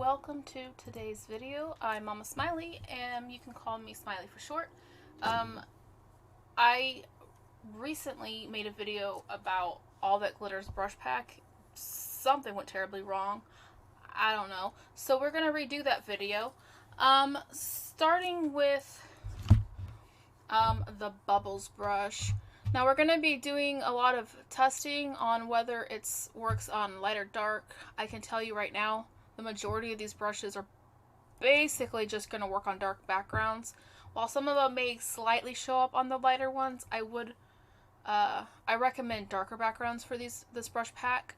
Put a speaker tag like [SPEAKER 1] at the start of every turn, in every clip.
[SPEAKER 1] welcome to today's video. I'm Mama Smiley, and you can call me Smiley for short. I recently made a video about All That Glitters brush pack. Something went terribly wrong. I don't know. So we're going to redo that video. Starting with the Bubbles brush. Now we're going to be doing a lot of testing on whether it works on light or dark. I can tell you right now, the majority of these brushes are basically just going to work on dark backgrounds. While some of them may slightly show up on the lighter ones, I recommend darker backgrounds for this brush pack.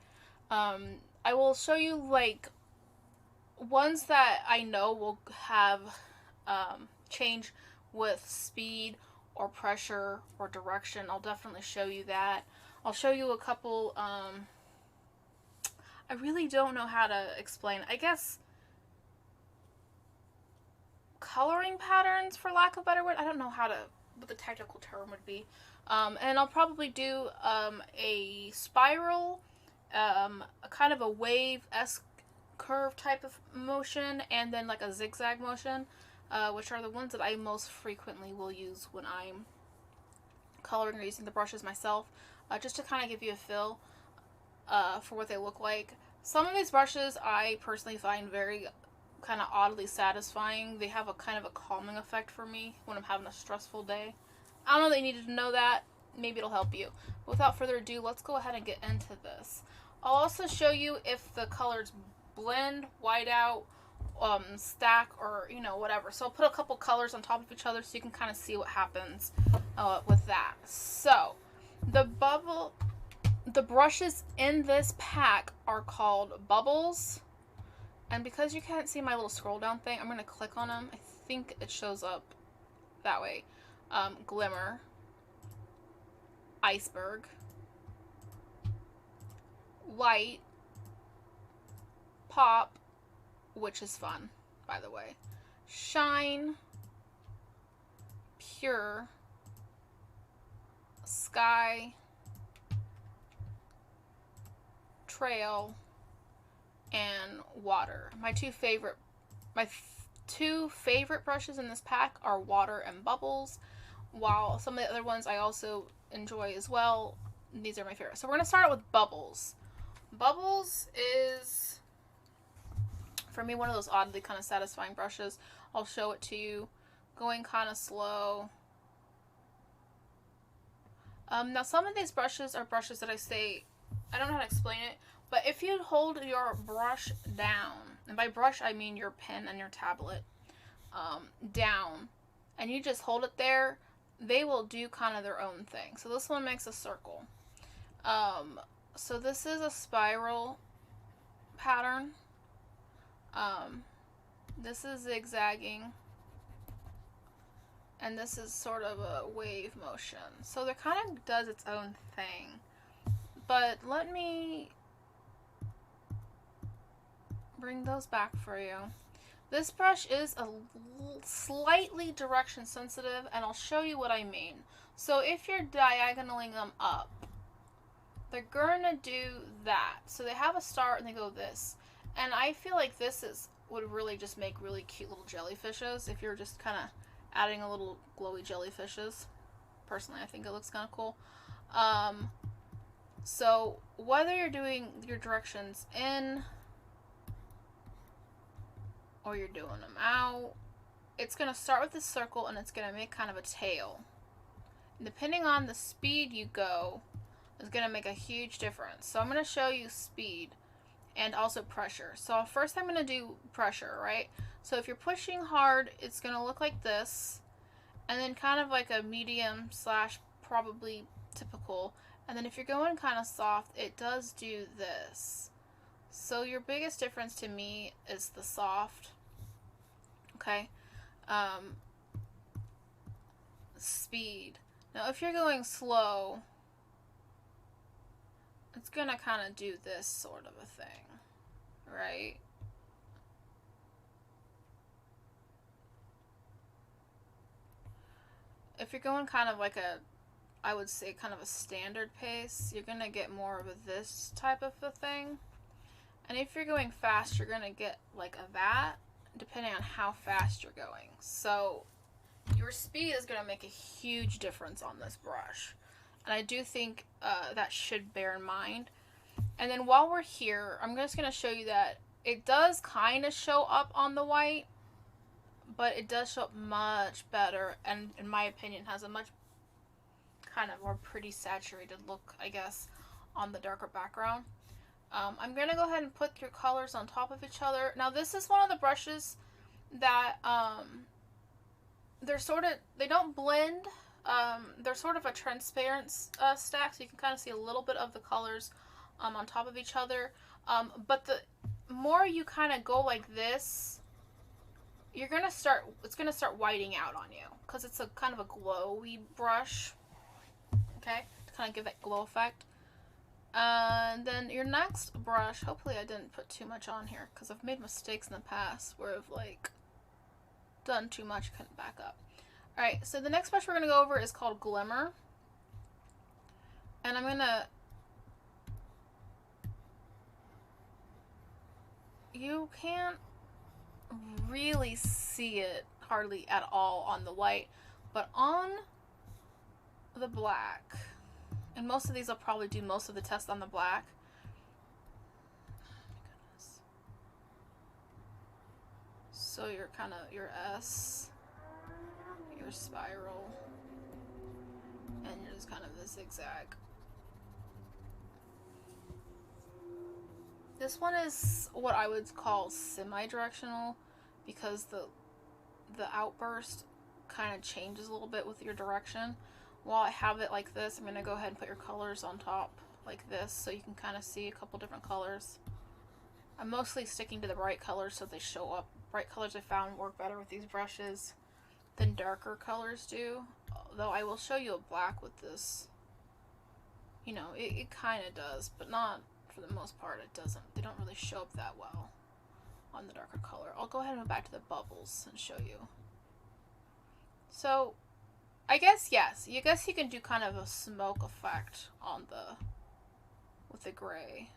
[SPEAKER 1] I will show you like ones that I know will have change with speed or pressure or direction. I'll definitely show you that. I'll show you a couple, I really don't know how to explain, I guess, coloring patterns, for lack of a better word. I don't know what the technical term would be. And I'll probably do a spiral, a kind of a wave S-curve type of motion, and then like a zigzag motion, which are the ones that I most frequently will use when I'm coloring or using the brushes myself, just to kind of give you a feel for what they look like. Some of these brushes I personally find very kind of oddly satisfying. They have a kind of a calming effect for me when I'm having a stressful day. I don't know that you needed to know that. Maybe it'll help you. But without further ado, let's go ahead and get into this. I'll also show you if the colors blend, white out, stack, or whatever. So I'll put a couple colors on top of each other so you can kind of see what happens with that. So the brushes in this pack are called Bubbles, and because you can't see my little scroll down thing, I'm going to click on them. I think it shows up that way. Glimmer, Iceberg, Light, Pop, which is fun, by the way, Shine, Pure, Sky, Trail, and Water. My two favorite brushes in this pack are Water and Bubbles, while some of the other ones I also enjoy as well. These are my favorite. So we're going to start out with Bubbles. Bubbles is, for me, one of those oddly kind of satisfying brushes. I'll show it to you, going kind of slow. Now some of these brushes are brushes that I don't know how to explain it, but if you hold your brush down, and by brush I mean your pen and your tablet, down, and you just hold it there, they will do kind of their own thing. So this one makes a circle. So this is a spiral pattern. This is zigzagging, and this is sort of a wave motion. So it kind of does its own thing. But let me bring those back for you. This brush is a slightly direction sensitive, and I'll show you what I mean. So if you're diagonaling them up, they're gonna do that. So they have a start and they go this. And I feel like this would really just make really cute little jellyfishes if you're just kind of adding a little glowy jellyfishes. Personally, I think it looks kind of cool. So whether you're doing your directions in or you're doing them out, it's going to start with this circle and it's going to make kind of a tail. And depending on the speed you go, is going to make a huge difference. So I'm going to show you speed and also pressure. So first I'm going to do pressure, right? So if you're pushing hard, it's going to look like this, and then kind of like a medium slash probably typical. And then if you're going kind of soft, it does do this. So your biggest difference to me is the soft. Okay. Speed. Now if you're going slow, it's going to kind of do this sort of a thing, right? If you're going kind of like I would say kind of a standard pace, you're going to get more of this type of a thing. And if you're going fast, you're gonna get like that, depending on how fast you're going. So your speed is gonna make a huge difference on this brush. And I do think that should bear in mind. And then while we're here, I'm just gonna show you that it does kind of show up on the white, but it does show up much better, and in my opinion has a much kind of more pretty saturated look, I guess, on the darker background. I'm going to go ahead and put your colors on top of each other. Now this is one of the brushes that they don't blend. They're sort of a transparent stack, so you can kind of see a little bit of the colors on top of each other. But the more you kind of go like this, it's going to start whiting out on you, because it's a kind of a glowy brush. Okay, to kind of give that glow effect. And then your next brush, hopefully I didn't put too much on here, because I've made mistakes in the past where I've like done too much, couldn't back up. Alright, so the next brush we're going to go over is called Glimmer. And I'm going to... You can't really see it hardly at all on the white, but on the black, and most of these I'll probably do most of the test on the black. Oh my goodness. So your kind of your S, your spiral, and you're just kind of the zigzag. This one is what I would call semi-directional, because the outburst kind of changes a little bit with your direction. While I have it like this, I'm going to go ahead and put your colors on top like this, so you can kind of see a couple different colors. I'm mostly sticking to the bright colors so they show up. Bright colors I found work better with these brushes than darker colors do. Though I will show you a black with this. You know, it kind of does, but not for the most part. It doesn't. They don't really show up that well on the darker color. I'll go ahead and move back to the bubbles and show you. So I guess, yes, you can do kind of a smoke effect on with the gray.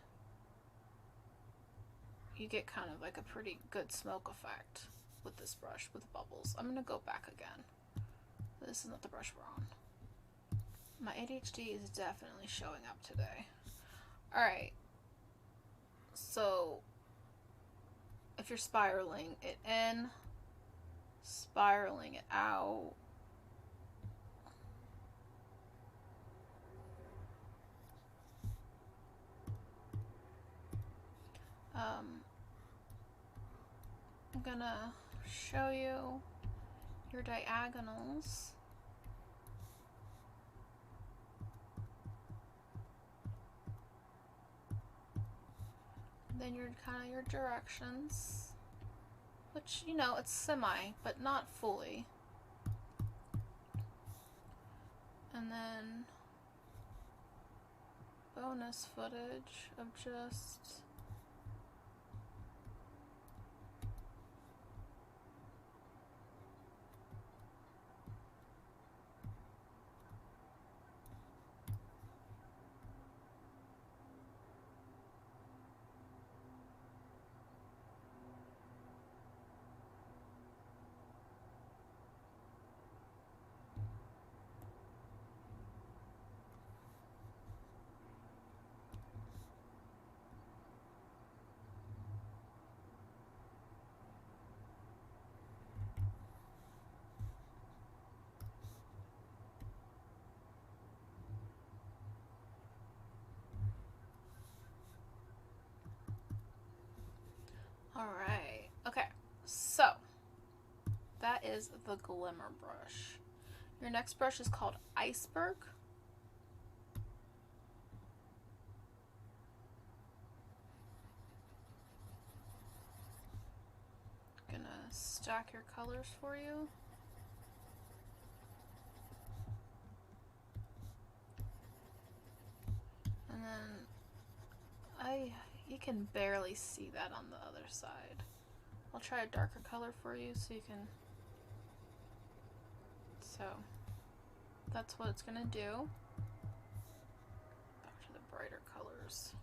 [SPEAKER 1] You get kind of like a pretty good smoke effect with this brush, with the bubbles. I'm gonna go back again. This is not the brush we're on. My ADHD is definitely showing up today. Alright. So, if you're spiraling it in, spiraling it out, I'm gonna show you your diagonals. Then your kind of your directions, which, you know, it's semi, but not fully. And then bonus footage of just Alright, okay, so that is the Glimmer brush. Your next brush is called Iceberg. Gonna stack your colors for you. And then you can barely see that on the other side. I'll try a darker color for you so you can. So that's what it's gonna do. Back to the brighter colors.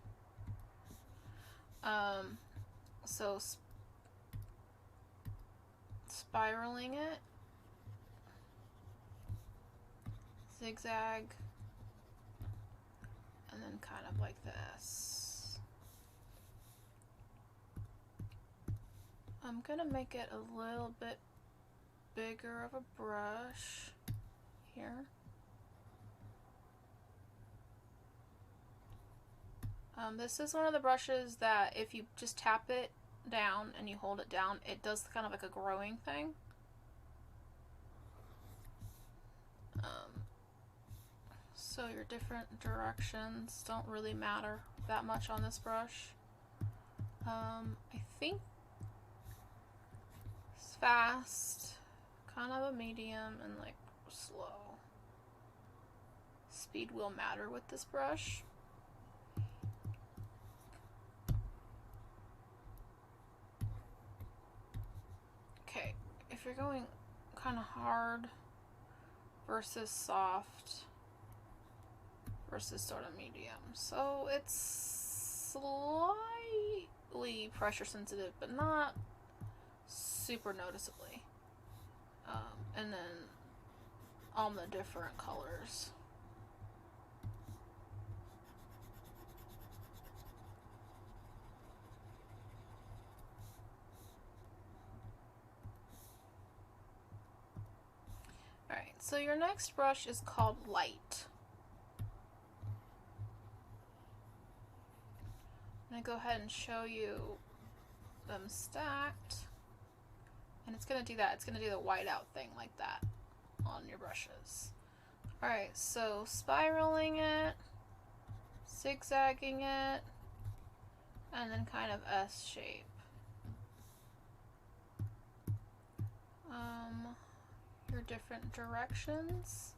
[SPEAKER 1] So spiraling it, zigzag, and then kind of like this. I'm gonna make it a little bit bigger of a brush here. This is one of the brushes that if you just tap it down and you hold it down, it does kind of like a growing thing. So your different directions don't really matter that much on this brush. I think it's fast, kind of a medium, and like slow. Speed will matter with this brush. Okay, if you're going kind of hard versus soft versus sort of medium, so it's slightly pressure sensitive, but not super noticeably. And then on the different colors. Alright, so your next brush is called Light. I'm going to go ahead and show you them stacked. And it's going to do that. It's going to do the white out thing like that on your brushes. Alright, so spiraling it, zigzagging it, and then kind of S shape. Your different directions.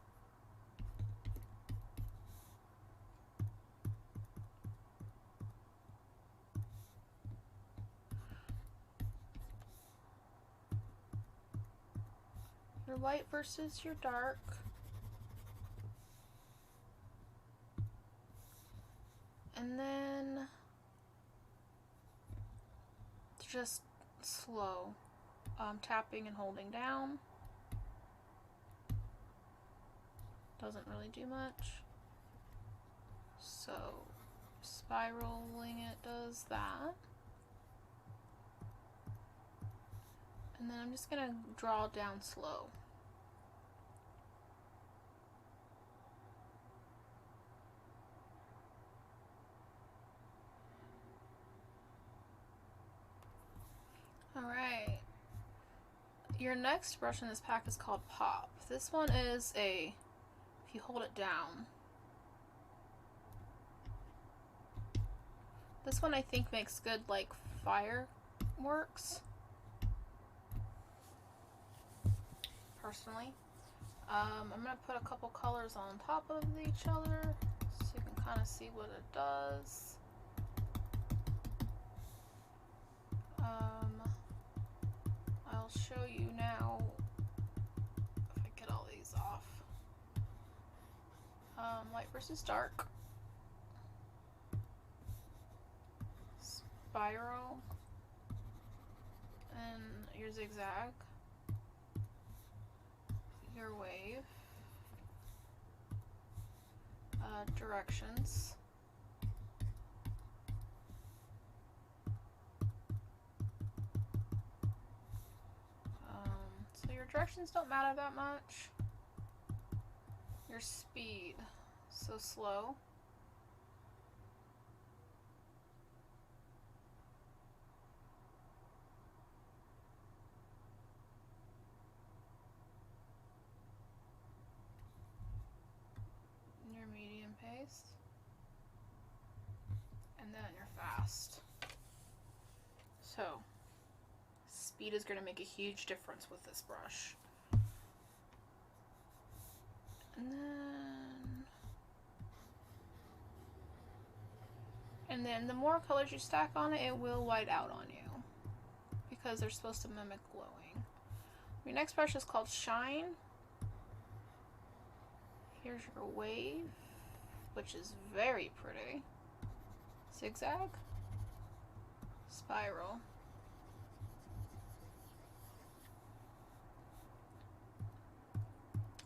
[SPEAKER 1] Your light versus your dark. And then just slow, tapping and holding down. Doesn't really do much. So spiraling it does that. And then I'm just gonna draw down slow. Alright. Your next brush in this pack is called Pop. This one is a, if you hold it down, this one I think makes good like fireworks. Personally. I'm going to put a couple colors on top of each other so you can kind of see what it does. I'll show you now if I get all these off. Light versus dark. Spiral. And your zigzag. Your wave. Directions. So your directions don't matter that much. Your speed, so slow. Your medium pace. And then your fast. So speed is going to make a huge difference with this brush. And then the more colors you stack on it, it will white out on you because they're supposed to mimic glowing. Your next brush is called Shine. Here's your wave, which is very pretty. Zigzag. spiral.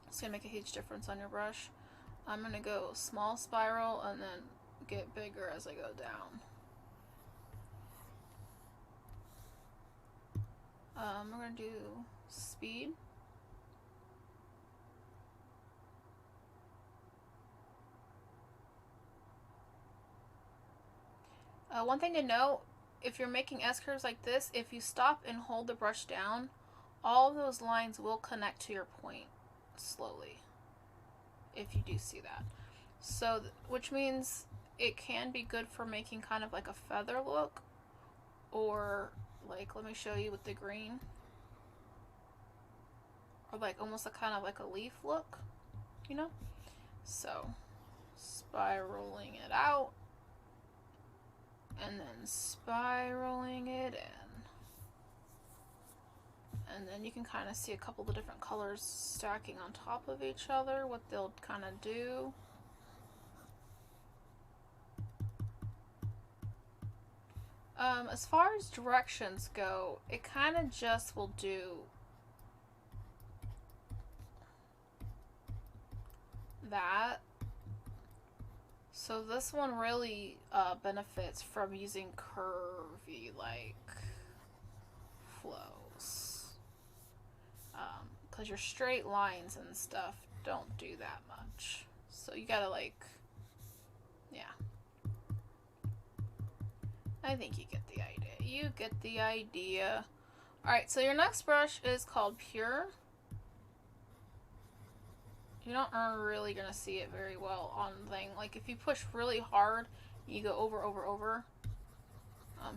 [SPEAKER 1] It's gonna make a huge difference on your brush. I'm gonna go small spiral and then get bigger as I go down. We're gonna do speed. One thing to note, if you're making S-curves like this, if you stop and hold the brush down, all of those lines will connect to your point slowly, if you do see that. So, which means it can be good for making kind of like a feather look, or like, let me show you with the green, or like almost a kind of like a leaf look, you know? So, spiraling it out, and then spiraling it in. And then you can kind of see a couple of different colors stacking on top of each other, what they'll kind of do. As far as directions go, it kind of just will do that. So this one really benefits from using curvy like flows, because your straight lines and stuff don't do that much. So you gotta like, yeah. I think you get the idea. You get the idea. Alright, so your next brush is called Pure. You're not really gonna see it very well on the thing. Like if you push really hard, you go over.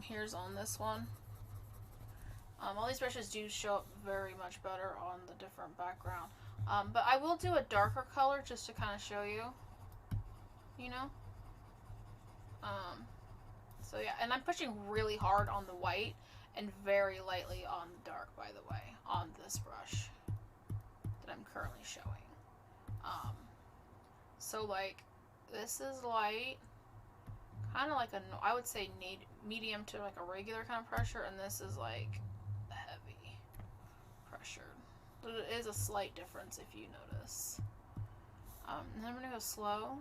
[SPEAKER 1] Here's on this one. All these brushes do show up very much better on the different background. But I will do a darker color just to kind of show you, you know? So yeah, and I'm pushing really hard on the white and very lightly on the dark, by the way, on this brush that I'm currently showing. So like, this is light, kind of like a, I would say medium to like a regular kind of pressure, and this is like heavy pressured. But it is a slight difference if you notice. And then I'm gonna go slow.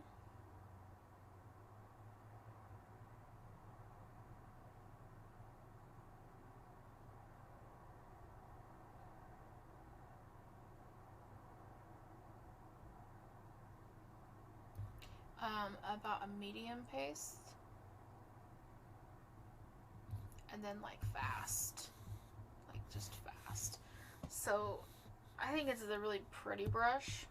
[SPEAKER 1] About a medium pace, and then like fast, like just fast. So I think it's a really pretty brush.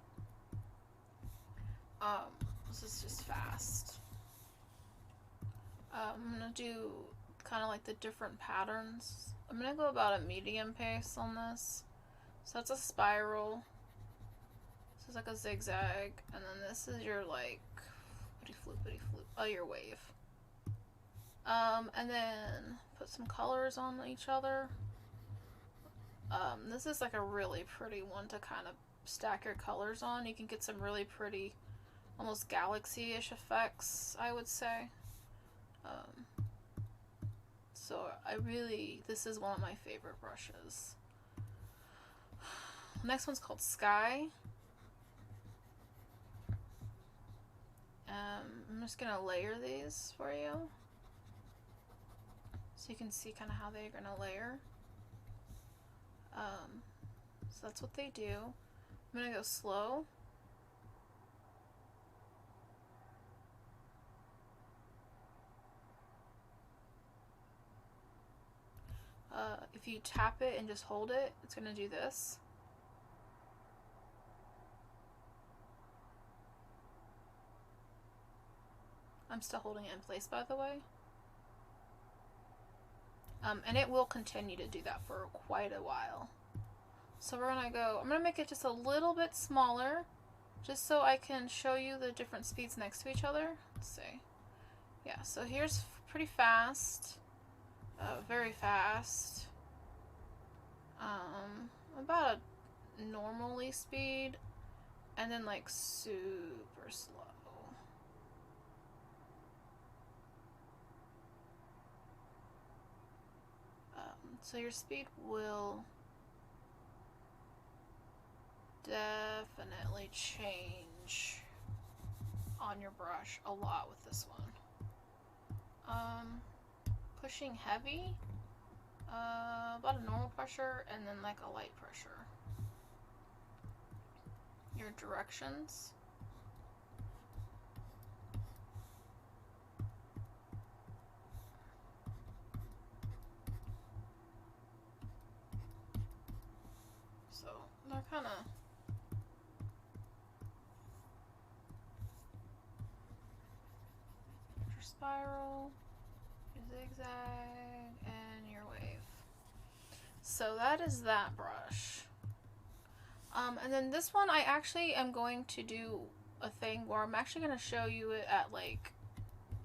[SPEAKER 1] This is just fast. I'm gonna do kind of like the different patterns. I'm gonna go about a medium pace on this. So that's a spiral. This is like a zigzag, and then this is your like flippity flip. Oh, your wave. And then put some colors on each other. This is like a really pretty one to kind of stack your colors on. You can get some really pretty, almost galaxy-ish effects, I would say. So this is one of my favorite brushes. Next one's called Sky. I'm just gonna layer these for you, so you can see kind of how they're gonna layer. So that's what they do. I'm gonna go slow. If you tap it and just hold it, it's gonna do this. I'm still holding it in place, by the way. And it will continue to do that for quite a while. So we're gonna go, I'm gonna make it just a little bit smaller, just so I can show you the different speeds next to each other. Let's see. Yeah, so here's pretty fast, very fast, about a normally speed, and then like super slow. So your speed will definitely change on your brush a lot with this one. Pushing heavy, about a normal pressure, and then like a light pressure. Your directions. So they're kind of your spiral, your zigzag, and your wave. So that is that brush. And then this one I actually am going to do a thing where I'm actually going to show you it at like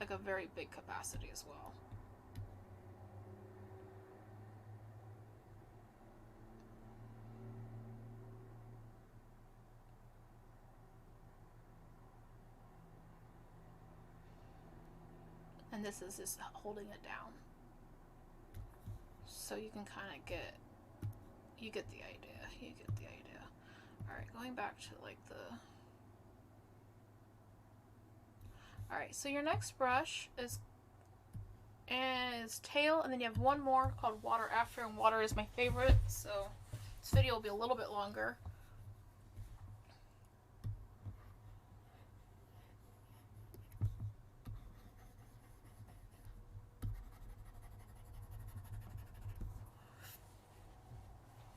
[SPEAKER 1] a very big capacity as well. And this is just holding it down. So you can kind of get the idea. You get the idea. Alright, going back to like the... Alright, so your next brush is tail, and then you have one more called water after, and water is my favorite, so this video will be a little bit longer.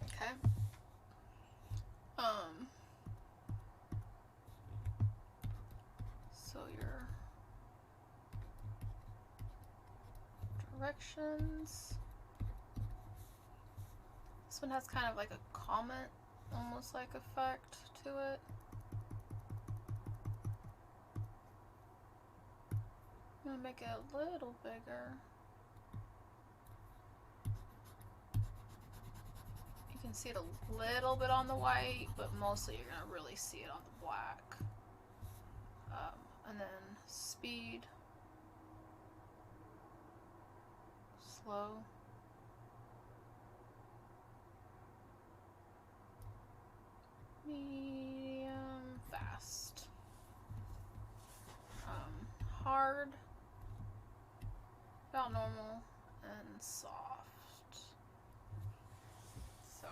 [SPEAKER 1] Okay. So your directions. This one has kind of like a comet, almost like effect to it. I'm gonna make it a little bigger. You can see it a little bit on the white, but mostly you're gonna really see it on the black. And then speed, slow, medium, fast, hard, about normal, and soft. So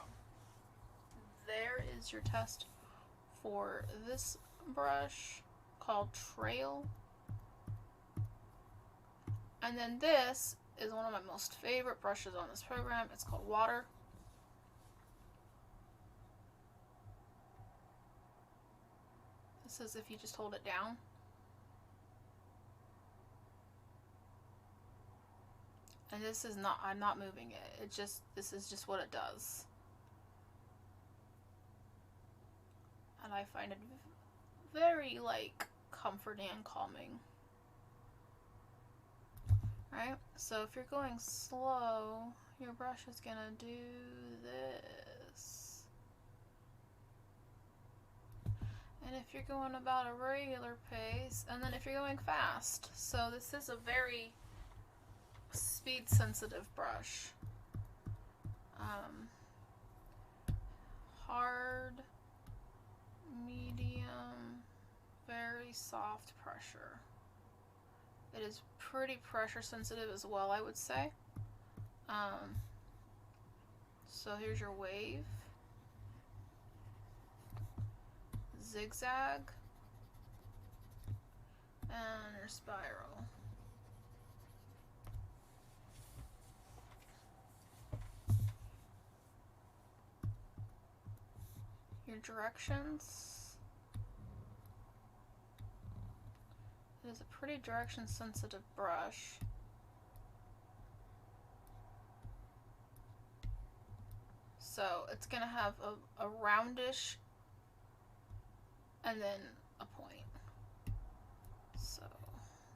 [SPEAKER 1] there is your test for this brush called Trail. And then this is one of my most favorite brushes on this program. It's called Water. This is if you just hold it down. And this is not, I'm not moving it. It just, this is just what it does. And I find it very like comforting and calming. Alright, so if you're going slow, your brush is gonna do this. And if you're going about a regular pace, and then if you're going fast. So this is a very speed sensitive brush. Hard, medium, very soft pressure. It is pretty pressure sensitive as well, I would say. So here's your wave, zigzag, and your spiral. Your directions. It is a pretty direction sensitive brush. So it's gonna have a roundish and then a point. So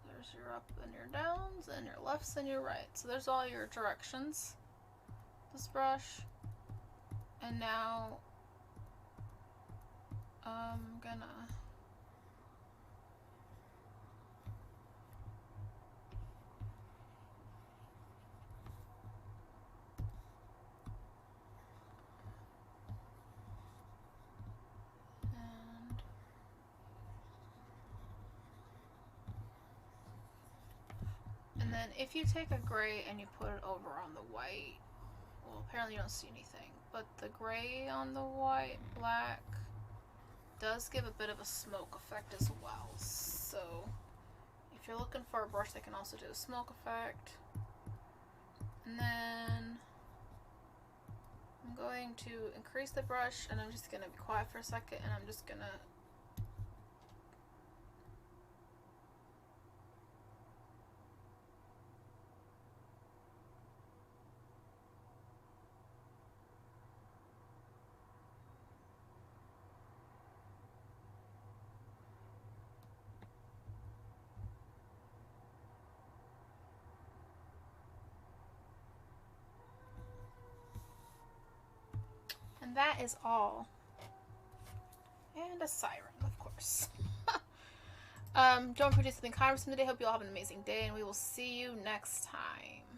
[SPEAKER 1] there's your up and your downs and your lefts and your rights. So there's all your directions. This brush. And now I'm gonna then if you take a gray and you put it over on the white, well, apparently you don't see anything, but the gray on the white, black, does give a bit of a smoke effect as well. So if you're looking for a brush that can also do a smoke effect, and then I'm going to increase the brush, and I'm just going to be quiet for a second, and I'm just going to and that is all. And a siren, of course. Don't forget to do something kind for somebody. Hope you all have an amazing day, and we will see you next time.